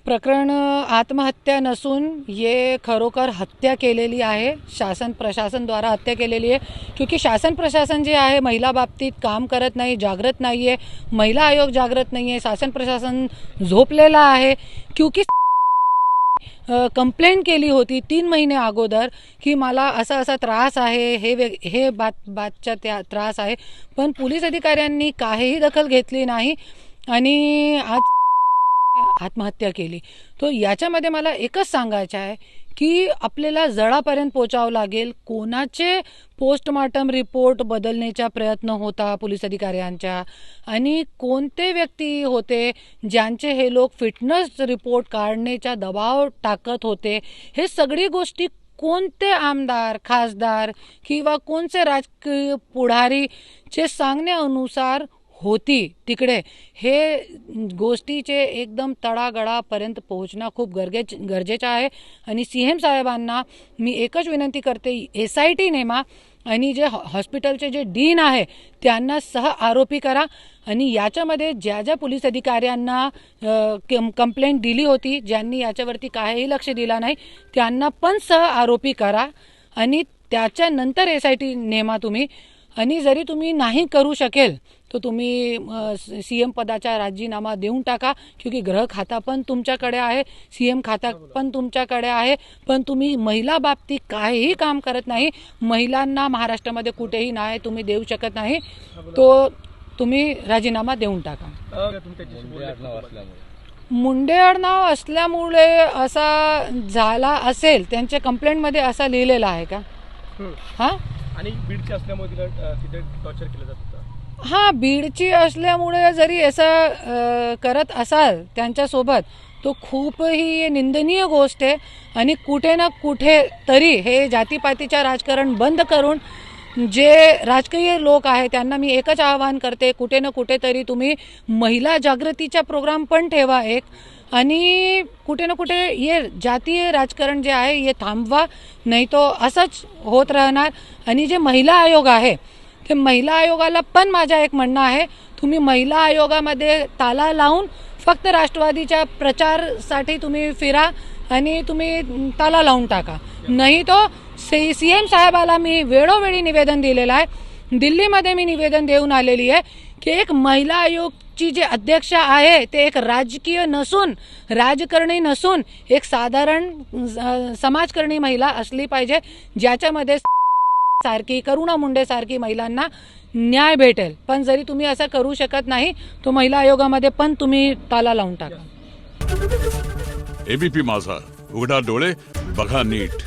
प्रकरण आत्महत्या नसून हे खरोखर हत्या केलेली आहे। शासन प्रशासन द्वारा हत्या केलेली आहे, क्योंकि शासन प्रशासन जे आहे महिला बाबतीत काम करत नाही, जागृत नाही आहे। महिला आयोग जागृत नाही आहे, शासन प्रशासन झोपलेला आहे। क्योंकि कंप्लेंट केली होती 3 महिने अगोदर की मला असा त्रास आहे, हे बातचा त्रास आहे, पण पोलीस अधिकाऱ्यांनी काहीही दखल घेतली नाही आणि आज आत्महत्या केली। तो याच्यामध्ये मला एकच सांगायचं आहे की आपल्याला जळापर्यंत पोहोचावं लागेल। कोणाचे पोस्टमार्टम रिपोर्ट बदलण्याचा प्रयत्न होता पोलीस अधिकाऱ्यांचा आणि कोणते व्यक्ती होते ज्यांचे हे लोक फिटनेस रिपोर्ट काढण्याचा दबाव टाकत होते, हे सगळी गोष्टी कोणते आमदार खासदार किंवा कोणते राजकीय पुढारीचे सांगण्यानुसार होती तिकडे, हे गोष्टीचे एकदम तळागाळापर्यंत पोहोचणं खूप गरजेचं आहे। आणि सीएम साहेबांना मी एकच विनंती करते, SIT नेमा आणि जे हॉस्पिटलचे जे डीन आहे त्यांना सह आरोपी करा आणि याच्यामध्ये ज्या पोलीस अधिकाऱ्यांना कंप्लेंट दिली होती, ज्यांनी याच्यावरती काहीही लक्ष दिला नाही, त्यांना पण सह आरोपी करा आणि त्याच्यानंतर SIT नेमा तुम्ही। आणि जरी तुम्ही नाही करू शकेल तो तुम्ही CM पदाचा राजीनामा देऊन टाका, क्योंकि गृह खाता पण तुमच्याकडे आहे, CM खाता पण तुमच्याकडे आहे, पण तुम्ही महिला बाबतीत काहीही काम करत नाही। महिलांना महाराष्ट्रामध्ये कुठेही नाही तुम्ही देऊ शकत नाही, तो तुम्ही राजीनामा देऊन टाका। मुंडे आडनाव असल्यामुळे असा झाला असेल, त्यांच्या कंप्लेंटमध्ये असा लिहिलेला आहे का? हां, आणि बीडची असल्यामुळे तिथे टॉर्चर केलं जात होतं। हां, बीडची असल्यामुळे जरी असं करत असाल त्यांच्यासोबत, तो खूपही निंदनीय गोष्ट आहे। आणि कुठे ना कुठे तरी हे जातीपातीचं राजकारण बंद करून जे राजकीय लोक आहेत त्यांना मी एकच आवाहन करते, कुठे ना कुठे तरी तुम्ही महिला जागृतीचा प्रोग्राम पण ठेवा एक, आणि कुठे ना कुठे हे जातीय राजकारण जे आहे हे थांबवा, नाही तो असंच होत राहणार। आणि जे महिला आयोग आहे ते महिला आयोगाला पण माझा एक म्हणणं आहे, तुम्ही महिला आयोगामध्ये ताला लावून फक्त राष्ट्रवादीच्या प्रचारसाठी तुम्ही फिरा आणि तुम्ही ताला लावून टाका, नाही तो CM साहेबाला मी वेळोवेळी निवेदन दिलेलं आहे। दिल्लीमध्ये मी निवेदन देऊन आलेली आहे की एक महिला आयोगची जे अध्यक्ष आहे ते एक राजकीय नसून, राजकारणी नसून, एक साधारण समाजकारणी महिला असली पाहिजे, ज्याच्यामध्ये सारखी करुणा मुंडे सारखी महिलांना न्याय भेटेल। पण जरी तुम्ही असं करू शकत नाही, तो महिला आयोगामध्ये पण तुम्ही ताला लावून टाका। ABP माझा, उघडा डोळे बघा नीट।